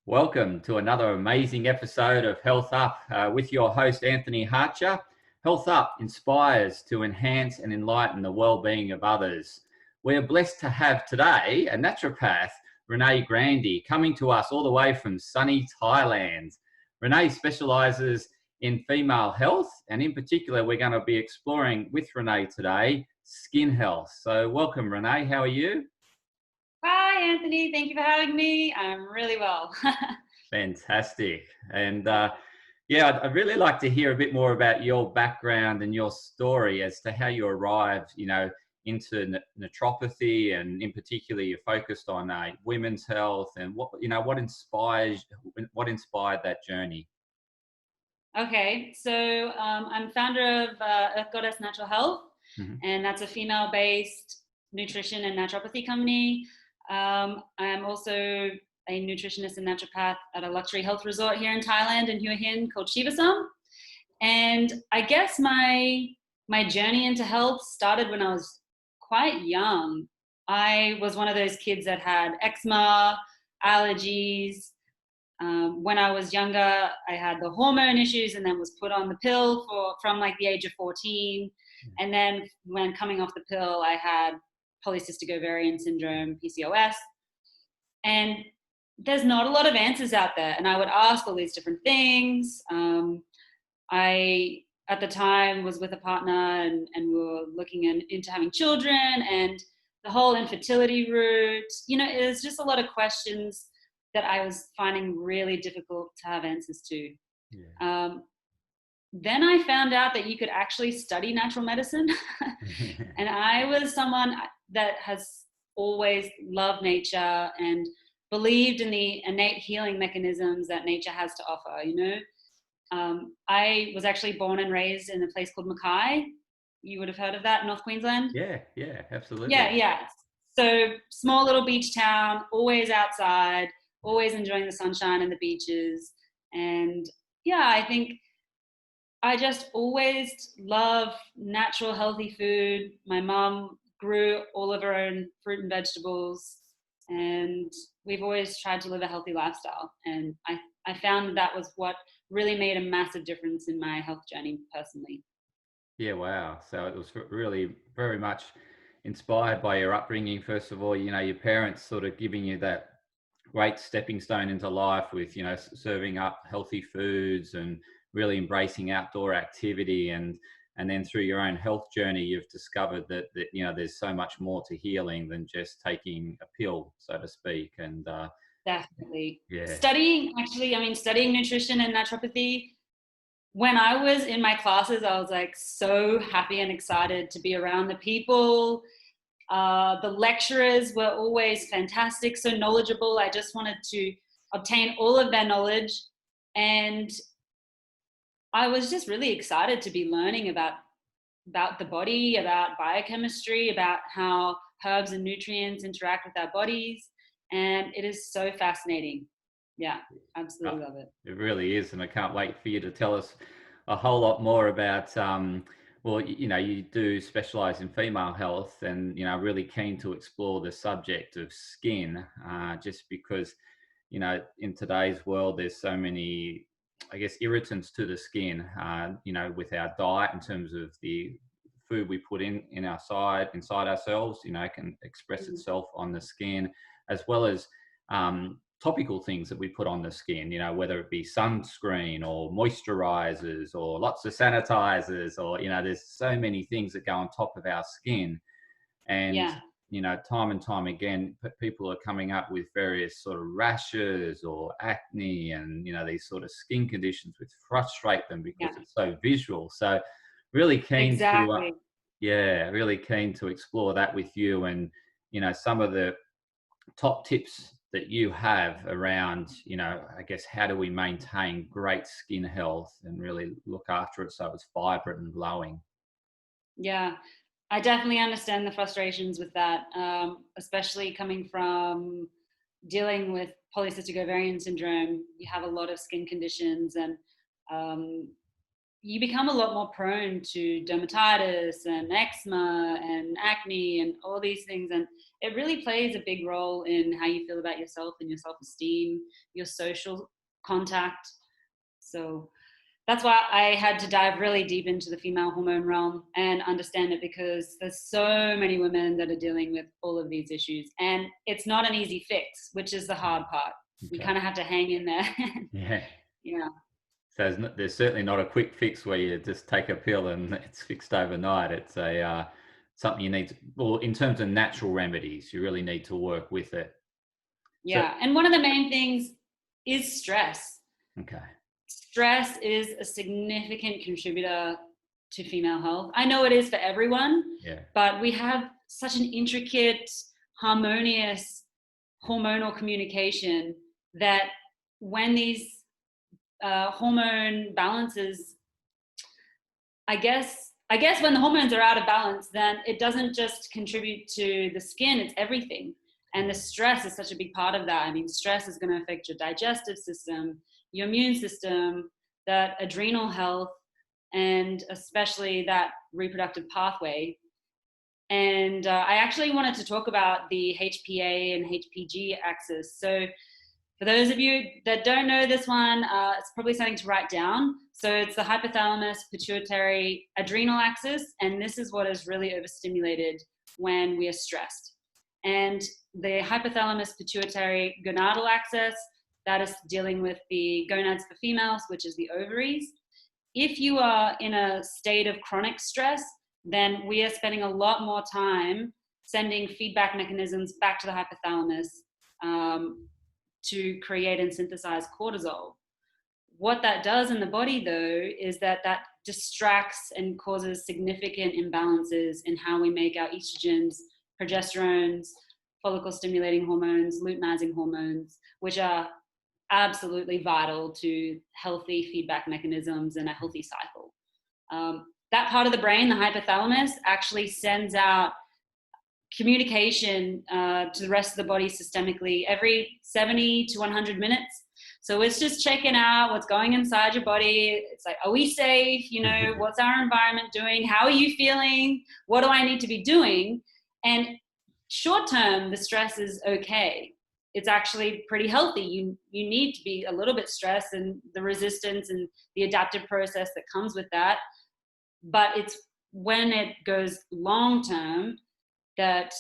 Welcome to another amazing episode of Health Up with your host, Anthony Harcher. Health Up inspires to enhance and enlighten the well-being of others. We are blessed to have today a naturopath, Renee Grandi, coming to us all the way from sunny Thailand. Renee specialises in female health, and in particular, we're going to be exploring with Renee today skin health. So welcome, Renee. How are you? Hi, Anthony. Thank you for having me. I'm really well. Fantastic. And I'd really like to hear a bit more about your background and your story as to how you arrived, into naturopathy, and in particular, you focused on women's health and what inspired that journey. Okay, so I'm founder of Earth Goddess Natural Health, and that's a female-based nutrition and naturopathy company. I'm also a nutritionist and naturopath at a luxury health resort here in Thailand in Hua Hin called Shivasam. And I guess my journey into health started when I was quite young. I was one of those kids that had eczema, allergies. When I was younger, I had the hormone issues and then was put on the pill from like the age of 14. And then when coming off the pill, I had polycystic ovarian syndrome, PCOS. And there's not a lot of answers out there. And I would ask all these different things. I, at the time, was with a partner and we were looking into having children, and the whole infertility route. It was just a lot of questions that I was finding really difficult to have answers to. Yeah. Then I found out that you could actually study natural medicine. And I was someone that has always loved nature and believed in the innate healing mechanisms that nature has to offer, I was actually born and raised in a place called Mackay. You would have heard of that, North Queensland? Yeah, absolutely. Yeah. So small little beach town, always outside, always enjoying the sunshine and the beaches. And yeah, I think I just always love natural, healthy food. My mom grew all of her own fruit and vegetables, and we've always tried to live a healthy lifestyle. And I found that was what really made a massive difference in my health journey personally. Yeah, wow. So it was really very much inspired by your upbringing. First of all, your parents sort of giving you that great stepping stone into life with, serving up healthy foods and really embracing outdoor activity. And then through your own health journey, you've discovered that there's so much more to healing than just taking a pill, so to speak. And definitely. Yeah. Studying nutrition and naturopathy, when I was in my classes, I was like so happy and excited to be around the people. The lecturers were always fantastic, so knowledgeable. I just wanted to obtain all of their knowledge. And I was just really excited to be learning about the body, about biochemistry, about how herbs and nutrients interact with our bodies. And it is so fascinating. Yeah, absolutely love it. It really is. And I can't wait for you to tell us a whole lot more about, you do specialize in female health, and, really keen to explore the subject of skin, just because, in today's world, there's so many, I guess, irritants to the skin, with our diet in terms of the food we put inside ourselves, can express itself on the skin, as well as topical things that we put on the skin, whether it be sunscreen or moisturizers or lots of sanitizers, or, there's so many things that go on top of our skin. And, time and time again, people are coming up with various sort of rashes or acne and, these sort of skin conditions which frustrate them because it's so visual. So really keen really keen to explore that with you, and, some of the top tips that you have around, I guess, how do we maintain great skin health and really look after it so it's vibrant and glowing? Yeah, I definitely understand the frustrations with that, especially coming from dealing with polycystic ovarian syndrome. You have a lot of skin conditions, and you become a lot more prone to dermatitis and eczema and acne and all these things. And it really plays a big role in how you feel about yourself and your self-esteem, your social contact. So that's why I had to dive really deep into the female hormone realm and understand it, because there's so many women that are dealing with all of these issues. And it's not an easy fix, which is the hard part. Okay. We kind of have to hang in there. Yeah. Yeah. So there's certainly not a quick fix where you just take a pill and it's fixed overnight. It's something you need to, well, in terms of natural remedies, you really need to work with it. Yeah. So, and one of the main things is stress. Okay. Stress is a significant contributor to female health. I know it is for everyone, but we have such an intricate, harmonious hormonal communication that when these hormone balances, I guess when the hormones are out of balance, then it doesn't just contribute to the skin, it's everything. And the stress is such a big part of that. I mean, stress is going to affect your digestive system, your immune system, that adrenal health, and especially that reproductive pathway. And I actually wanted to talk about the HPA and HPG axis. So for those of you that don't know this one, it's probably something to write down. So it's the hypothalamus pituitary adrenal axis, and this is what is really overstimulated when we are stressed. And the hypothalamus pituitary gonadal axis, that is dealing with the gonads for females, which is the ovaries. If you are in a state of chronic stress, then we are spending a lot more time sending feedback mechanisms back to the hypothalamus to create and synthesize cortisol. What that does in the body, though, is that distracts and causes significant imbalances in how we make our estrogens, progesterones, follicle stimulating hormones, luteinizing hormones, which are absolutely vital to healthy feedback mechanisms and a healthy cycle. That part of the brain, the hypothalamus, actually sends out communication to the rest of the body systemically every 70 to 100 minutes. So it's just checking out what's going inside your body. It's like, are we safe? You know, what's our environment doing? How are you feeling? What do I need to be doing? And short term, the stress is okay. It's actually pretty healthy. You need to be a little bit stressed, and the resistance and the adaptive process that comes with that. But it's when it goes long term that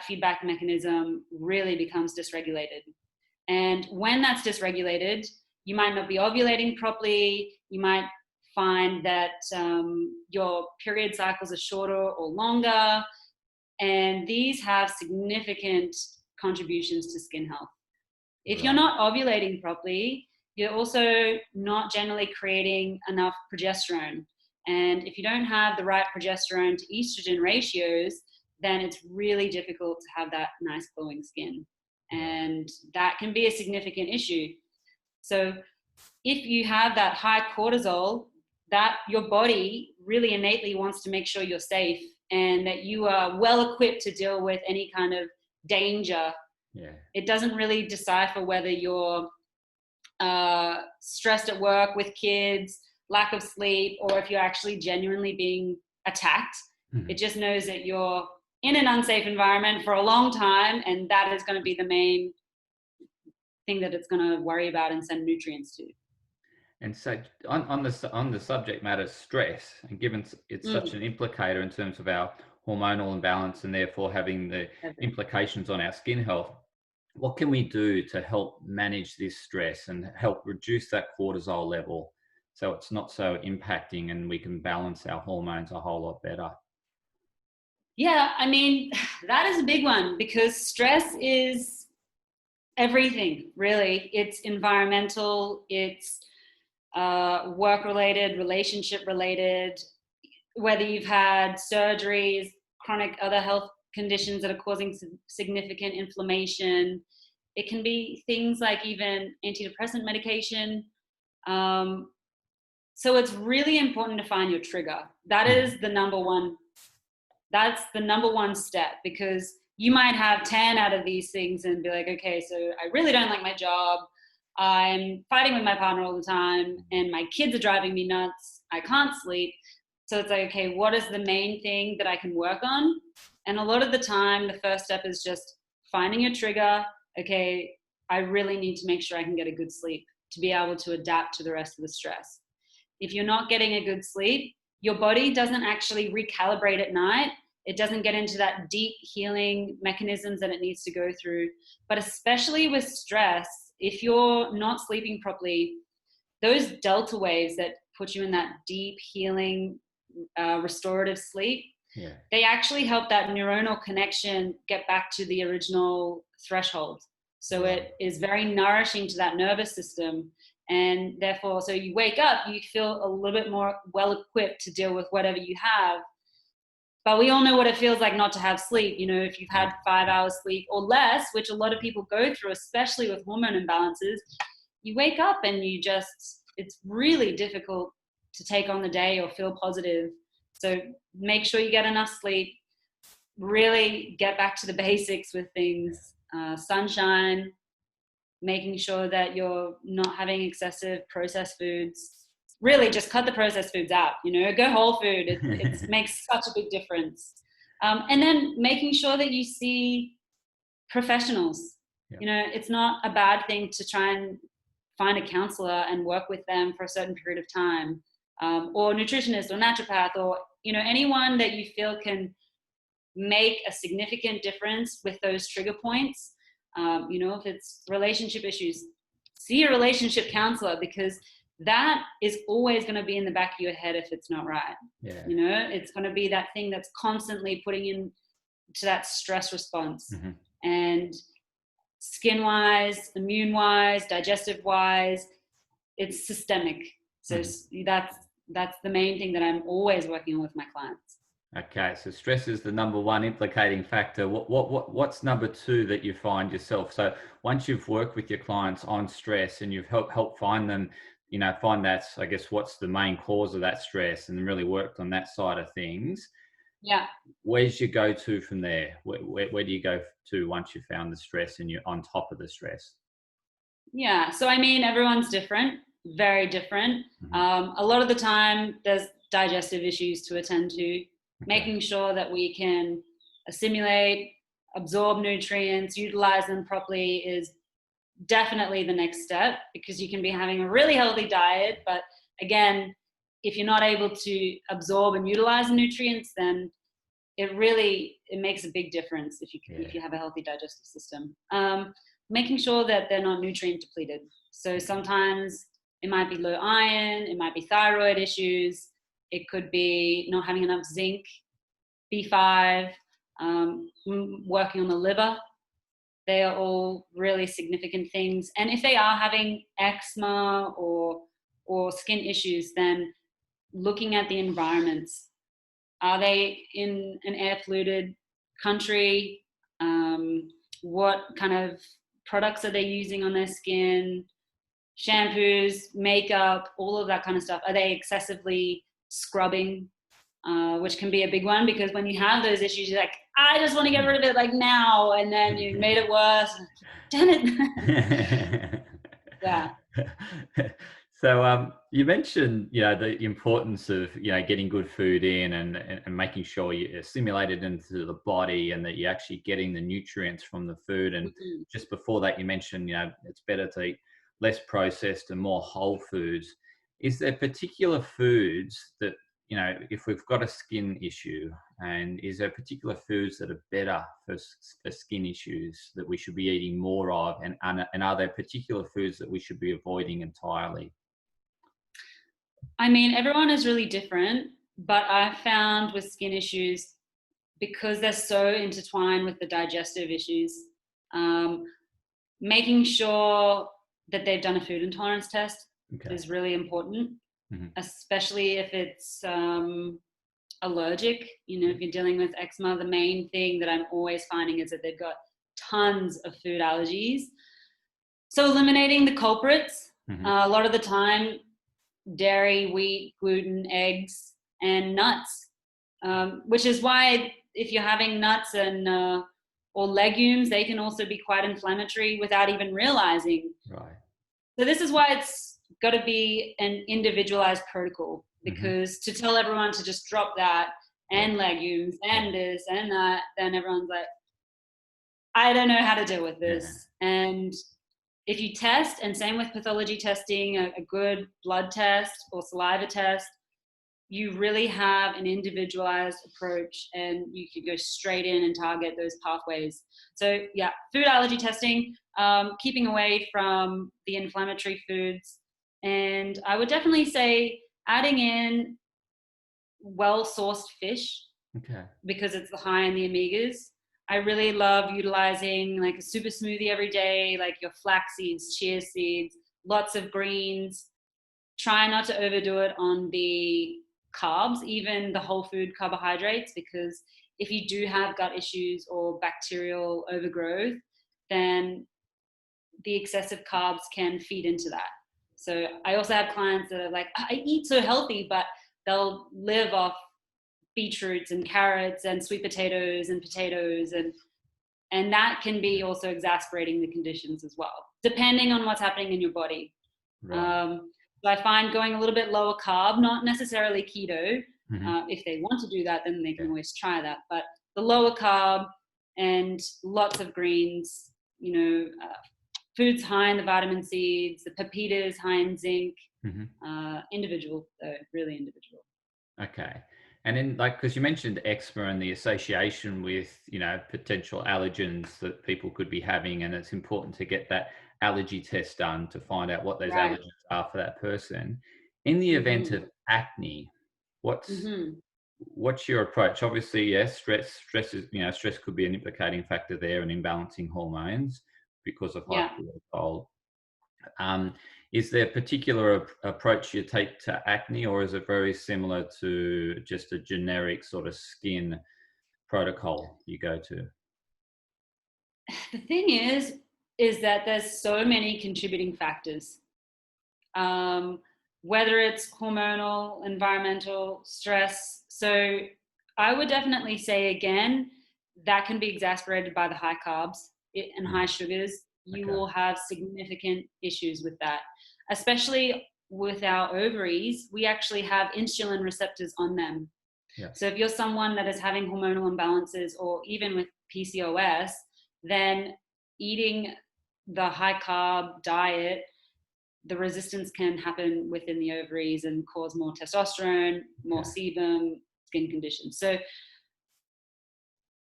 feedback mechanism really becomes dysregulated. And when that's dysregulated, you might not be ovulating properly. You might find that your period cycles are shorter or longer. And these have significant contributions to skin health. If you're not ovulating properly, you're also not generally creating enough progesterone. And if you don't have the right progesterone to estrogen ratios, then it's really difficult to have that nice glowing skin. And that can be a significant issue. So if you have that high cortisol, that your body really innately wants to make sure you're safe and that you are well equipped to deal with any kind of danger. It doesn't really decipher whether you're stressed at work with kids, lack of sleep, or if you're actually genuinely being attacked. It just knows that you're in an unsafe environment for a long time, and that is going to be the main thing that it's going to worry about and send nutrients to. And so on the subject matter stress, and given it's such an implicator in terms of our hormonal imbalance and therefore having the implications on our skin health, what can we do to help manage this stress and help reduce that cortisol level so it's not so impacting and we can balance our hormones a whole lot better? Yeah, I mean, that is a big one because stress is everything, really. It's environmental, it's work-related, relationship-related, whether you've had surgeries, chronic other health conditions that are causing significant inflammation. It can be things like even antidepressant medication. So it's really important to find your trigger. That is the number one. That's the number one step, because you might have 10 out of these things and be like, okay, so I really don't like my job. I'm fighting with my partner all the time, and my kids are driving me nuts. I can't sleep. So it's like, okay, what is the main thing that I can work on? And a lot of the time, the first step is just finding a trigger. Okay, I really need to make sure I can get a good sleep to be able to adapt to the rest of the stress. If you're not getting a good sleep, your body doesn't actually recalibrate at night. It doesn't get into that deep healing mechanisms that it needs to go through. But especially with stress, if you're not sleeping properly, those delta waves that put you in that deep healing, restorative sleep, they actually help that neuronal connection get back to the original threshold. So it is very nourishing to that nervous system. And therefore, so you wake up, you feel a little bit more well equipped to deal with whatever you have. But we all know what it feels like not to have sleep. You know, if you've had 5 hours sleep or less, which a lot of people go through, especially with hormone imbalances, you wake up and you just, it's really difficult to take on the day or feel positive. So make sure you get enough sleep, really get back to the basics with things, sunshine, making sure that you're not having excessive processed foods. Really just cut the processed foods out, you know, go whole food. It makes such a big difference. And then making sure that you see professionals. You know, it's not a bad thing to try and find a counselor and work with them for a certain period of time, or nutritionist or naturopath, or, you know, anyone that you feel can make a significant difference with those trigger points. You know, if it's relationship issues, see a relationship counselor, because that is always going to be in the back of your head if it's not right. You know, it's going to be that thing that's constantly putting in to that stress response. And skin wise, immune wise, digestive wise, it's systemic. So that's the main thing that I'm always working on with my clients. Okay, so stress is the number one implicating factor. What's number two that you find yourself? So once you've worked with your clients on stress and you've helped find them, you know, find that, I guess, what's the main cause of that stress, and really worked on that side of things. Yeah. Where's your go-to from there? Where do you go to once you've found the stress and you're on top of the stress? Yeah. So, I mean, everyone's different, very different. A lot of the time there's digestive issues to attend to. Making sure that we can assimilate, absorb nutrients, utilize them properly is definitely the next step, because you can be having a really healthy diet, but again, if you're not able to absorb and utilize the nutrients, then it makes a big difference if you have a healthy digestive system. Making sure that they're not nutrient depleted. So sometimes it might be low iron, it might be thyroid issues, it could be not having enough zinc, B5, working on the liver. They are all really significant things. And if they are having eczema or skin issues, then looking at the environments. Are they in an air polluted country? What kind of products are they using on their skin? Shampoos, makeup, all of that kind of stuff. Are they excessively scrubbing? Which can be a big one, because when you have those issues, you're like, I just want to get rid of it like now, and then you made it worse. Damn it. Yeah. So you mentioned, you know, the importance of, you know, getting good food in and making sure you assimilate it into the body and that you're actually getting the nutrients from the food. And just before that, you mentioned, you know, it's better to eat less processed and more whole foods. Is there particular foods that, you know, if we've got a skin issue, and is there particular foods that are better for skin issues that we should be eating more of? And are there particular foods that we should be avoiding entirely? I mean, everyone is really different, but I found with skin issues, because they're so intertwined with the digestive issues, making sure that they've done a food intolerance test is really important, especially if it's allergic. You know, if you're dealing with eczema, the main thing that I'm always finding is that they've got tons of food allergies. So eliminating the culprits. A lot of the time, dairy, wheat, gluten, eggs, and nuts, which is why if you're having nuts and or legumes, they can also be quite inflammatory without even realizing. Right. So this is why it's got to be an individualized protocol, because to tell everyone to just drop that and legumes and this and that, then everyone's like, I don't know how to deal with this. And if you test, and same with pathology testing, a good blood test or saliva test, you really have an individualized approach and you could go straight in and target those pathways. So yeah, food allergy testing, keeping away from the inflammatory foods. And I would definitely say adding in well-sourced fish, because it's high in the omegas. I really love utilizing like a super smoothie every day, like your flax seeds, chia seeds, lots of greens. Try not to overdo it on the carbs, even the whole food carbohydrates, because if you do have gut issues or bacterial overgrowth, then the excessive carbs can feed into that. So I also have clients that are like, I eat so healthy, but they'll live off beetroots and carrots and sweet potatoes and that can be also exacerbating the conditions as well, depending on what's happening in your body. So I find going a little bit lower carb, not necessarily keto. If they want to do that, then they can always try that. But the lower carb and lots of greens, foods high in the vitamin seeds, the pepitas high in zinc, individual, though, really individual. Okay. And then, like, because you mentioned eczema and the association with, potential allergens that people could be having, and it's important to get that allergy test done to find out what those allergens are for that person. In the event of acne, what's your approach? Obviously, yes, stress is, stress could be an implicating factor there and imbalancing hormones because of high cortisol. Is there a particular approach you take to acne, or is it very similar to just a generic sort of skin protocol you go to? The thing is that there's so many contributing factors. Whether it's hormonal, environmental, stress. So I would definitely say, again, that can be exacerbated by the high carbs and high sugars. You will have significant issues with that, especially with our ovaries. We actually have insulin receptors on them. So if you're someone that is having hormonal imbalances or even with PCOS, then eating the high carb diet, the resistance can happen within the ovaries and cause more testosterone, more sebum, skin conditions. So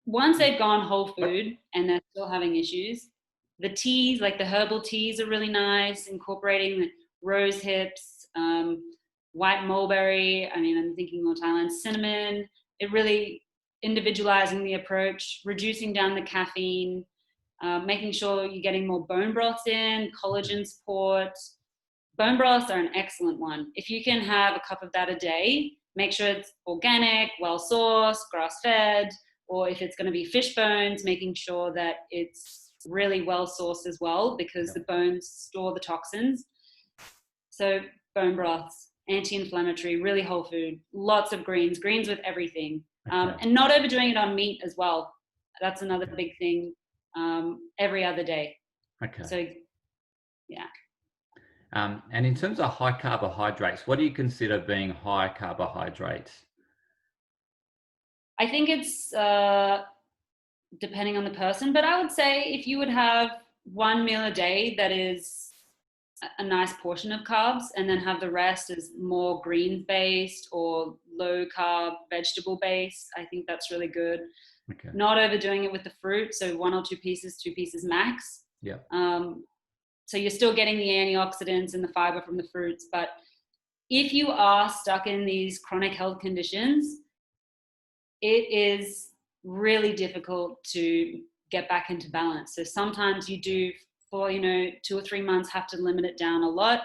once they've gone whole food and they're still having issues, the teas, like the herbal teas, are really nice, incorporating the rose hips, white mulberry. I mean, I'm thinking more Thailand, cinnamon. It really individualizing the approach, reducing down the caffeine, making sure you're getting more bone broths in, collagen support. Bone broths are an excellent one. If you can have a cup of that a day, make sure it's organic, well-sourced, grass-fed, or if it's going to be fish bones, making sure that it's really well-sourced as well, because the bones store the toxins. So bone broths, anti-inflammatory, really whole food, lots of greens with everything. And not overdoing it on meat as well. That's another big thing, every other day. So, yeah. And in terms of high carbohydrates, what do you consider being high carbohydrates? I think it's depending on the person, but I would say if you would have one meal a day that is a nice portion of carbs, and then have the rest as more greens based or low carb vegetable based, I think that's really good. Not overdoing it with the fruit, so 1 or 2 pieces max. So you're still getting the antioxidants and the fiber from the fruits. But if you are stuck in these chronic health conditions, it is really difficult to get back into balance. So sometimes you do, for 2 or 3 months, have to limit it down a lot,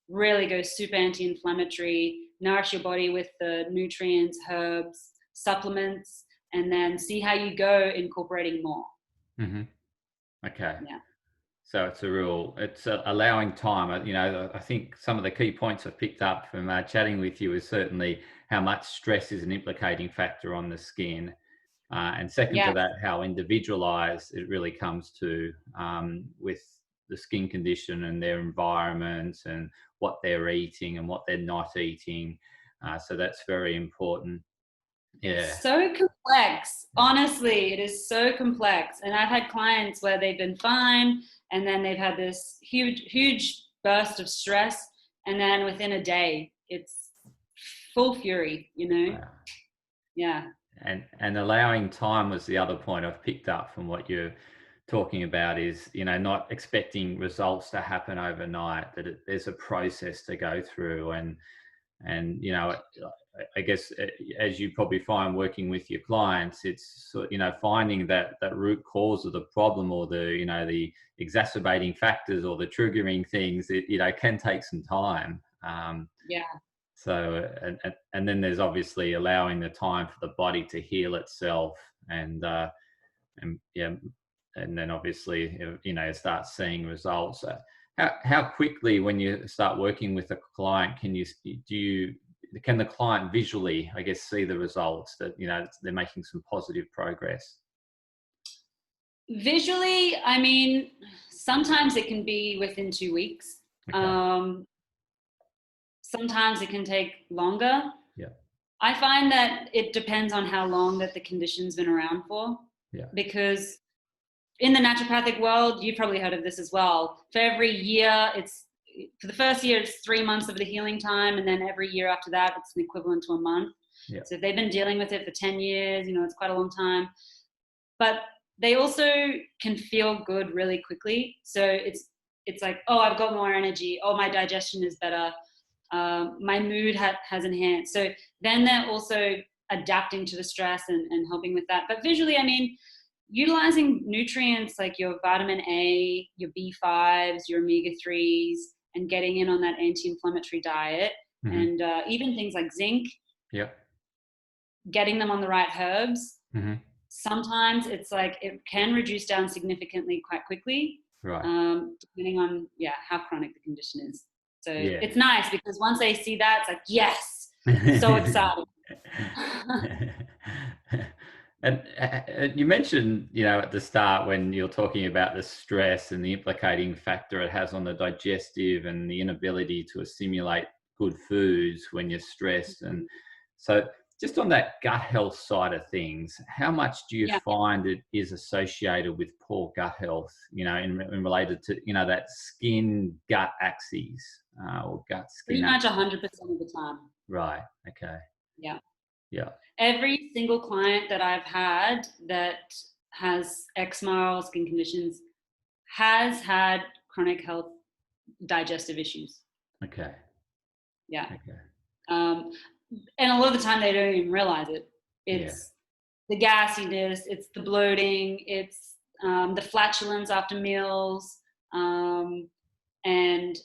really go super anti-inflammatory, nourish your body with the nutrients, herbs, supplements, and then see how you go incorporating more. So it's allowing time. I think some of the key points I've picked up from chatting with you is certainly how much stress is an implicating factor on the skin. And second to that, how individualized it really comes to with the skin condition and their environment and what they're eating and what they're not eating. So that's very important. Yeah. So complex. Yeah. Honestly, it is so complex. And I've had clients where they've been fine, and then they've had this huge burst of stress, and then within a day, it's full fury, you know? Wow. Yeah. And allowing time was the other point I've picked up from what you're talking about, is, you know, not expecting results to happen overnight, that there's a process to go through. And you know, I guess, as you probably find working with your clients, it's, you know, finding that root cause of the problem, or the, you know, the exacerbating factors or the triggering things. It, you know, can take some time. Yeah. So, and then there's obviously allowing the time for the body to heal itself, and yeah, and then obviously, you know, start seeing results. How quickly, when you start working with a client, can the client visually, I guess, see the results that, you know, they're making some positive progress? Visually, I mean, sometimes it can be within 2 weeks. Okay. Sometimes it can take longer. Yeah. I find that it depends on how long that the condition's been around for. Yeah. Because in the naturopathic world, you've probably heard of this as well. For every year, for the first year, it's 3 months of the healing time. And then every year after that, it's an equivalent to a month. Yeah. So if they've been dealing with it for 10 years, you know, it's quite a long time. But they also can feel good really quickly. So it's like, oh, I've got more energy. Oh, my digestion is better. My mood has enhanced. So then they're also adapting to the stress and helping with that. But visually, I mean, utilizing nutrients like your vitamin A, your B5s, your omega-3s, and getting in on that anti-inflammatory diet, Mm-hmm. and even things like zinc, Yeah. getting them on the right herbs. Mm-hmm. Sometimes it's like it can reduce down significantly quite quickly, Right. depending on how chronic the condition is. So Yeah. it's nice because once they see that, it's like, yes, so exciting. And you mentioned, you know, at the start, when you're talking about the stress and the implicating factor it has on the digestive and the inability to assimilate good foods when you're stressed. And so, just on that gut health side of things, how much do you Yeah. find it is associated with poor gut health, you know, in related to, you know, that skin gut axis, or gut skin Pretty much axis? 100% of the time. Right. Okay. Yeah. Yeah. Every single client that I've had that has eczema or skin conditions has had chronic health digestive issues. Okay. Yeah. Okay. And a lot of the time they don't even realize it. Yeah. It's the gassiness, it's the bloating, it's the flatulence after meals, and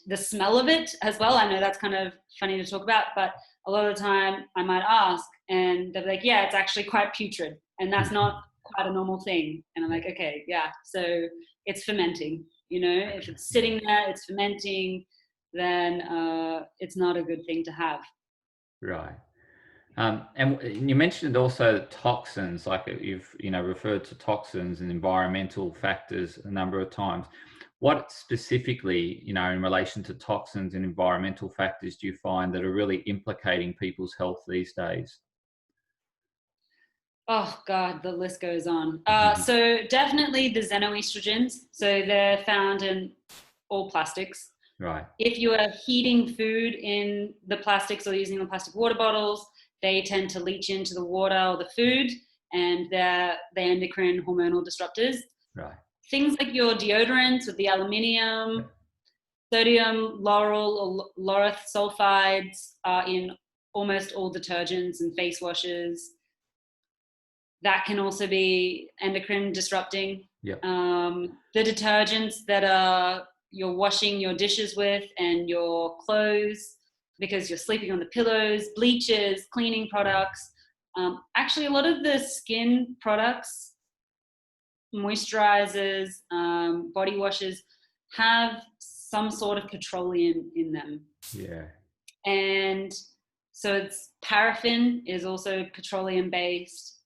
the smell of it as well. I know that's kind of funny to talk about, but a lot of the time I might ask and they're like, yeah, it's actually quite putrid, and that's not quite a normal thing. And I'm like, okay, yeah, so it's fermenting, you know, if it's sitting there, it's fermenting, then it's not a good thing to have. Right. And you mentioned also toxins, like you've, you know, referred to toxins and environmental factors a number of times. What specifically, you know, in relation to toxins and environmental factors, do you find that are really implicating people's health these days? Oh God, the list goes on. So definitely the xenoestrogens. So they're found in all plastics. Right. If you are heating food in the plastics or using the plastic water bottles, they tend to leach into the water or the food, and they're endocrine hormonal disruptors. Right. Things like your deodorants with the aluminium, sodium lauryl or laureth sulfides are in almost all detergents and face washes. That can also be endocrine disrupting. Yep. The detergents that you're washing your dishes with and your clothes because you're sleeping on the pillows, bleaches, cleaning products. Actually, a lot of the skin products, moisturizers, body washes have some sort of petroleum in them. Yeah. And so it's paraffin is also petroleum based.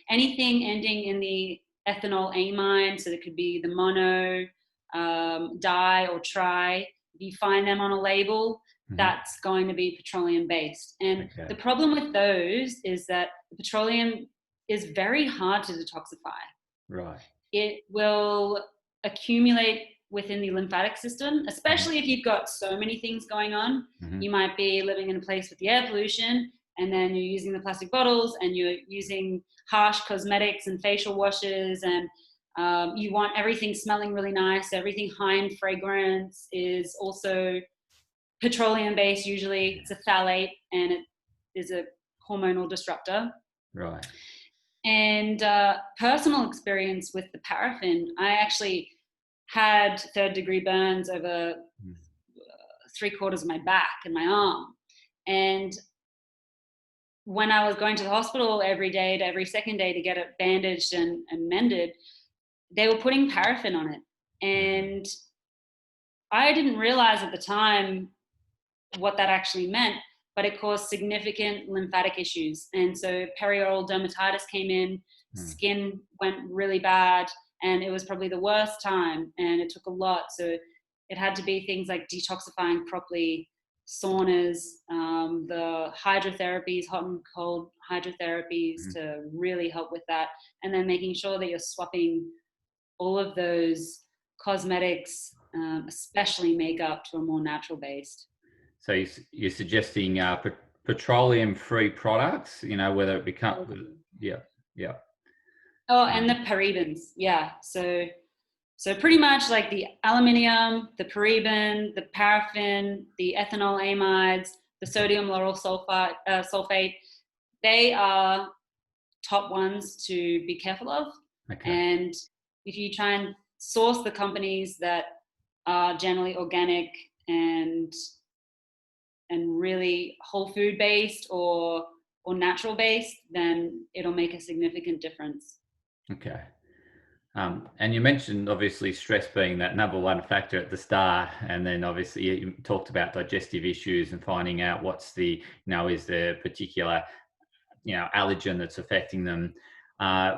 Anything ending in the ethanol amine, so it could be the mono, dye or try, if you find them on a label, that's going to be petroleum based. And the problem with those is that the petroleum is very hard to detoxify. Right. It will accumulate within the lymphatic system, especially if you've got so many things going on. You might be living in a place with the air pollution, and then you're using the plastic bottles, and you're using harsh cosmetics and facial washes, and you want everything smelling really nice. Everything high in fragrance is also petroleum based. Usually it's a phthalate, and it is a hormonal disruptor. Right. And personal experience with the paraffin, I actually had 3rd-degree burns over 3/4 of my back and my arm. And when I was going to the hospital every day to every second day to get it bandaged and mended, they were putting paraffin on it. And I didn't realize at the time what that actually meant, but it caused significant lymphatic issues. And so perioral dermatitis came in, skin went really bad, and it was probably the worst time, and it took a lot. So it had to be things like detoxifying properly, saunas, the hydrotherapies, hot and cold hydrotherapies to really help with that. And then making sure that you're swapping all of those cosmetics, especially makeup, to a more natural based. So you're suggesting petroleum-free products, whether it becomes, yeah. Oh, and the parabens, yeah. So pretty much like the aluminium, the paraben, the paraffin, the ethanol amides, the sodium lauryl sulfate, they are top ones to be careful of. And if you try and source the companies that are generally organic and really whole food based or natural based, then it'll make a significant difference. Okay. And you mentioned obviously stress being that number one factor at the start, and then obviously you talked about digestive issues and finding out what's the, is there a particular, allergen that's affecting them.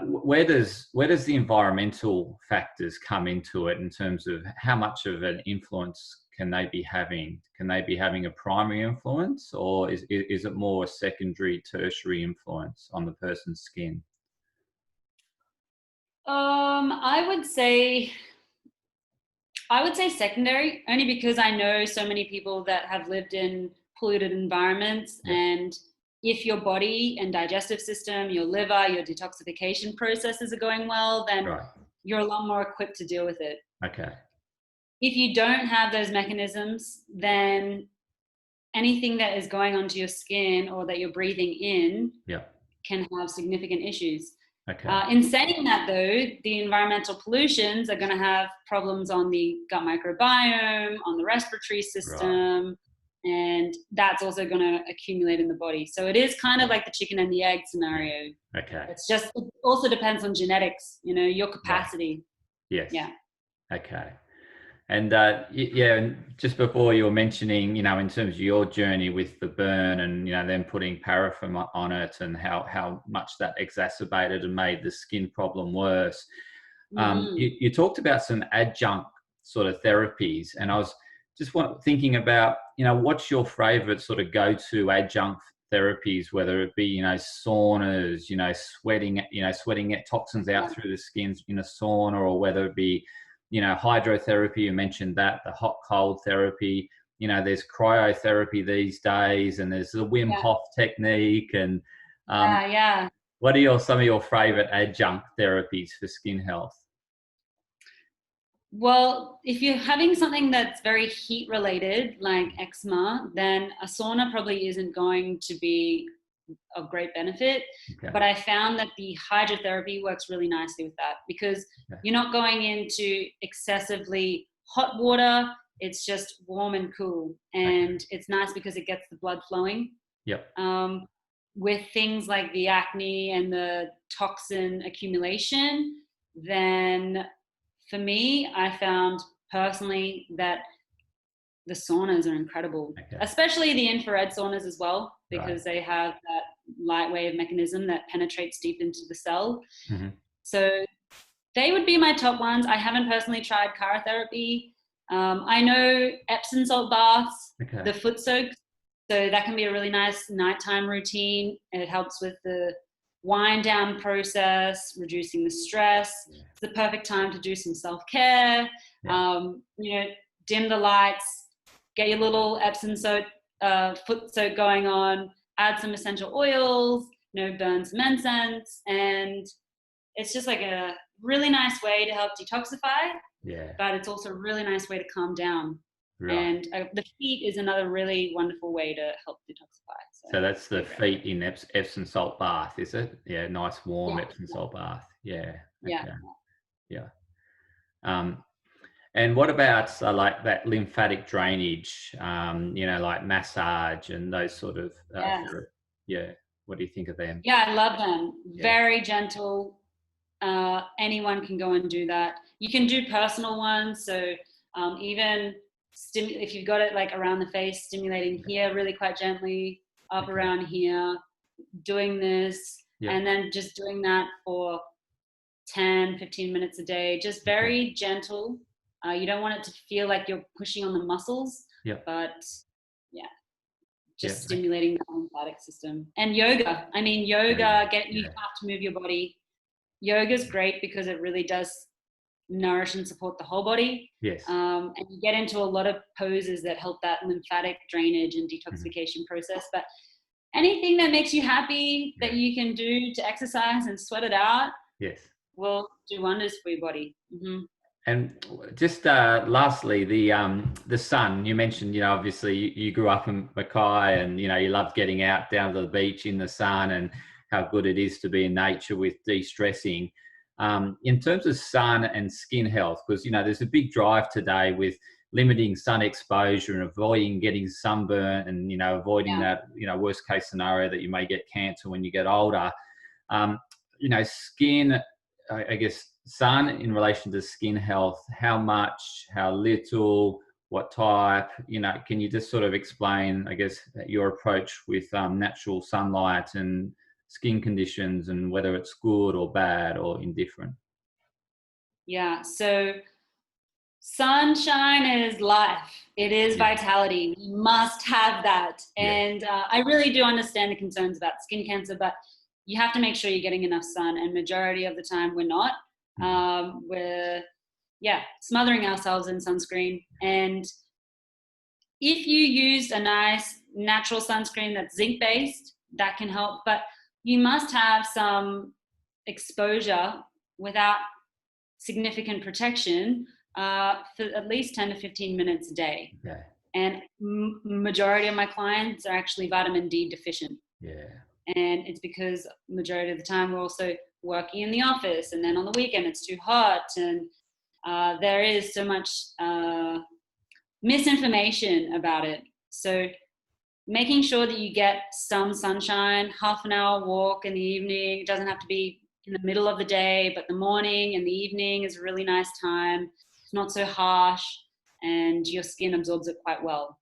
Where does the environmental factors come into it in terms of how much of an influence can they be having? Can they be having a primary influence, or is it more a secondary, tertiary influence on the person's skin? I would say secondary, only because I know so many people that have lived in polluted environments, and if your body and digestive system, your liver, your detoxification processes are going well, then you're a lot more equipped to deal with it. Okay. If you don't have those mechanisms, then anything that is going onto your skin or that you're breathing in can have significant issues. Okay. In saying that, though, the environmental pollutions are going to have problems on the gut microbiome, on the respiratory system, and that's also going to accumulate in the body. So it is kind of like the chicken and the egg scenario. Okay. It also depends on genetics, your capacity. Yes. Yeah. Okay. And and just before you were mentioning, in terms of your journey with the burn and, then putting paraffin on it and how much that exacerbated and made the skin problem worse. You talked about some adjunct sort of therapies, and I was just thinking about, what's your favorite sort of go-to adjunct therapies, whether it be, saunas, sweating toxins out through the skin in a sauna, or whether it be, hydrotherapy, you mentioned that, the hot cold therapy, there's cryotherapy these days, and there's the Wim Hof technique, and what are some of your favorite adjunct therapies for skin health? Well, if you're having something that's very heat related, like eczema, then a sauna probably isn't going to be of great benefit. But I found that the hydrotherapy works really nicely with that, because you're not going into excessively hot water. It's just warm and cool, and it's nice because it gets the blood flowing. With things like the acne and the toxin accumulation, then for me, I found personally that the saunas are incredible, especially the infrared saunas as well, because they have that light wave mechanism that penetrates deep into the cell. So They would be my top ones. I haven't personally tried cryotherapy. I know Epsom salt baths, the foot soaks. So that can be a really nice nighttime routine. It helps with the wind down process, reducing the stress. Yeah. It's the perfect time to do some self-care. Yeah. Dim the lights, get your little Epsom salt, foot soak going on, add some essential oils, burn some incense, and it's just like a really nice way to help detoxify. Yeah. But it's also a really nice way to calm down. Right. And the feet is another really wonderful way to help detoxify. So that's the feet in Epsom salt bath, is it? Yeah, nice warm Epsom salt bath. Yeah. Okay. Yeah. And what about like that lymphatic drainage? Like massage and those sort of. Yeah. What do you think of them? Yeah, I love them. Yeah. Very gentle. Anyone can go and do that. You can do personal ones. So even if you've got it like around the face, stimulating here really quite gently, up around here, doing this, and then just doing that for 10, 15 minutes a day, just very gentle. You don't want it to feel like you're pushing on the muscles, but just stimulating the lymphatic system. And yoga. I mean, you have to move your body. Yoga is great because it really does nourish and support the whole body. Yes. And you get into a lot of poses that help that lymphatic drainage and detoxification process. But anything that makes you happy that you can do to exercise and sweat it out, will do wonders for your body. Mm-hmm. And just lastly, the sun. You mentioned, obviously you grew up in Mackay, and you loved getting out down to the beach in the sun, and how good it is to be in nature with de-stressing. In terms of sun and skin health, because there's a big drive today with limiting sun exposure and avoiding getting sunburn, and avoiding that worst case scenario that you may get cancer when you get older. Skin, I guess, sun in relation to skin health, how much, how little, what type, can you just sort of explain, I guess, your approach with natural sunlight and skin conditions, and whether it's good or bad or indifferent? Yeah, so sunshine is life. It is vitality. We must have that. And I really do understand the concerns about skin cancer, but you have to make sure you're getting enough sun, and majority of the time we're not. We're smothering ourselves in sunscreen. And if you used a nice natural sunscreen that's zinc based, that can help, but you must have some exposure without significant protection for at least 10 to 15 minutes a day. Yeah. And majority of my clients are actually vitamin D deficient. Yeah. And it's because majority of the time we're also working in the office, and then on the weekend it's too hot, and there is so much misinformation about it. So making sure that you get some sunshine, half an hour walk in the evening. It doesn't have to be in the middle of the day, but the morning and the evening is a really nice time. It's not so harsh, and your skin absorbs it quite well.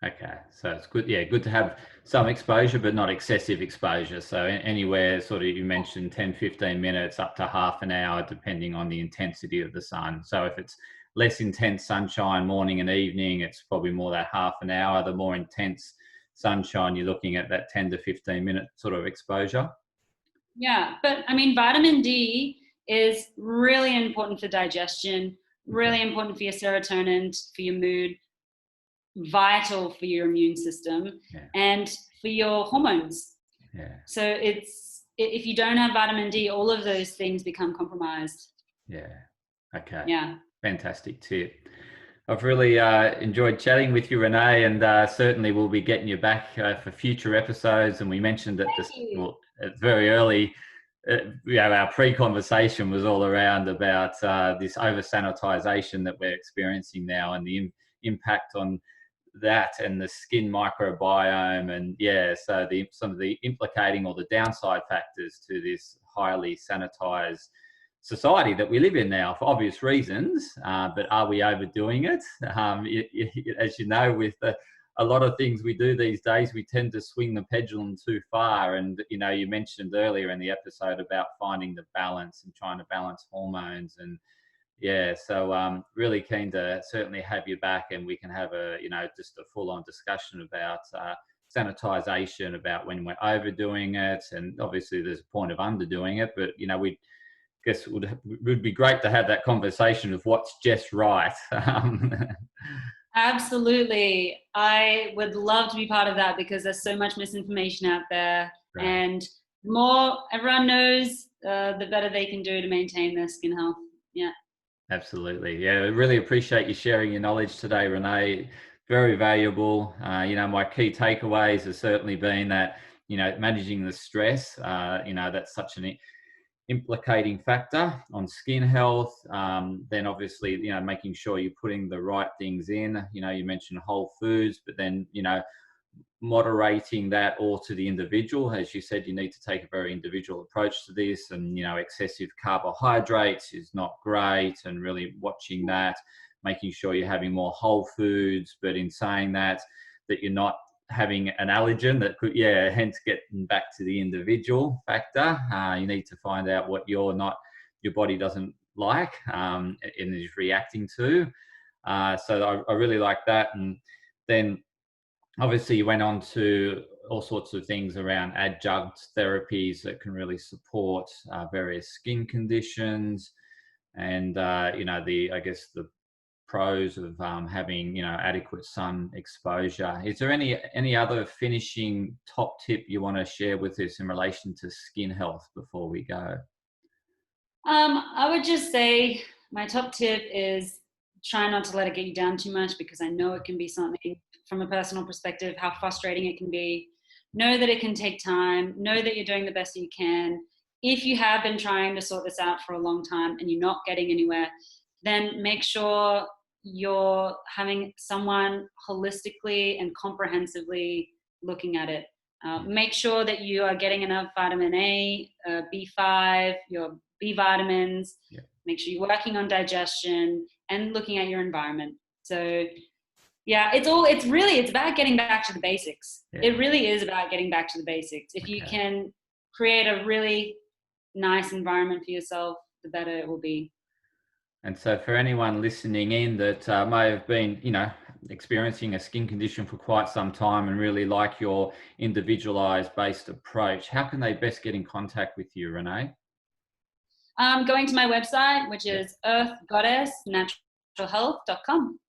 Okay, so it's good. Yeah, good to have some exposure, but not excessive exposure. So anywhere sort of, you mentioned 10, 15 minutes up to half an hour, depending on the intensity of the sun. So if it's less intense sunshine morning and evening, it's probably more that half an hour. The more intense sunshine, you're looking at that 10 to 15 minute sort of exposure. Yeah, but I mean, vitamin D is really important for digestion, really important for your serotonin, for your mood, vital for your immune system, and for your hormones. Yeah. So if you don't have vitamin D, all of those things become compromised. Yeah. Okay. Yeah. Fantastic tip. I've really enjoyed chatting with you, Renee, and certainly we'll be getting you back for future episodes. And we mentioned that very early, our pre-conversation was all around about this over-sanitization that we're experiencing now, and the impact on that and the skin microbiome, and so some of the implicating or the downside factors to this highly sanitized society that we live in now, for obvious reasons, but are we overdoing it? As you know, with the a lot of things we do these days, we tend to swing the pendulum too far. And, you know, you mentioned earlier in the episode about finding the balance and trying to balance hormones. And yeah, so really keen to certainly have you back, and we can have a, you know, just a full-on discussion about sanitization, about when we're overdoing it, and obviously there's a point of underdoing it, but you know, we guess it would be great to have that conversation of what's just right. Absolutely. I would love to be part of that because there's so much misinformation out there. Right. And the more everyone knows, the better they can do to maintain their skin health. Yeah. Absolutely. Yeah, I really appreciate you sharing your knowledge today, Renee. Very valuable. You know, my key takeaways have certainly been that, you know, managing the stress, you know, that's such an implicating factor on skin health. Then obviously, you know, making sure you're putting the right things in. You know, you mentioned whole foods, but then, you know, moderating that all to the individual. As you said, you need to take a very individual approach to this, and you know, excessive carbohydrates is not great, and really watching that, making sure you're having more whole foods, but in saying that you're not having an allergen that could, yeah, hence getting back to the individual factor. You need to find out what your body doesn't like, and is reacting to. So I really like that. And then obviously you went on to all sorts of things around adjunct therapies that can really support various skin conditions, and you know, I guess the pros of having, you know, adequate sun exposure. Is there any other finishing top tip you want to share with us in relation to skin health before we go? I would just say my top tip is try not to let it get you down too much, because I know it can be something from a personal perspective, how frustrating it can be. Know that it can take time. Know that you're doing the best you can. If you have been trying to sort this out for a long time and you're not getting anywhere, then make sure you're having someone holistically and comprehensively looking at it. Make sure that you are getting enough vitamin A, B5, your B vitamins. Yeah. Make sure you're working on digestion and looking at your environment. So yeah, it's about getting back to the basics. Yeah. It really is about getting back to the basics. If you can create a really nice environment for yourself, the better it will be. And so for anyone listening in that may have been, you know, experiencing a skin condition for quite some time and really like your individualized based approach, how can they best get in contact with you, Renee? Going to my website, which is earthgoddessnaturalhealth.com.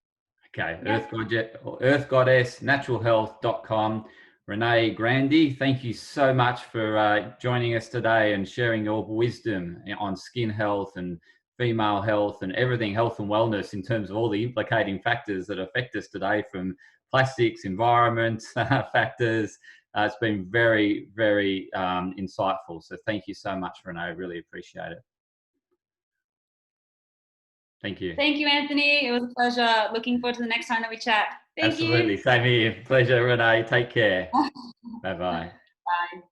Okay, yeah. earthgoddessnaturalhealth.com. Renee Grandi, thank you so much for joining us today and sharing your wisdom on skin health and female health and everything health and wellness, in terms of all the implicating factors that affect us today, from plastics, environment factors. It's been very, very insightful. So thank you so much, Renee. I really appreciate it. Thank you. Thank you, Anthony. It was a pleasure. Looking forward to the next time that we chat. Thank Absolutely. you. Same here. Pleasure, Renee. Take care. Bye-bye. Bye.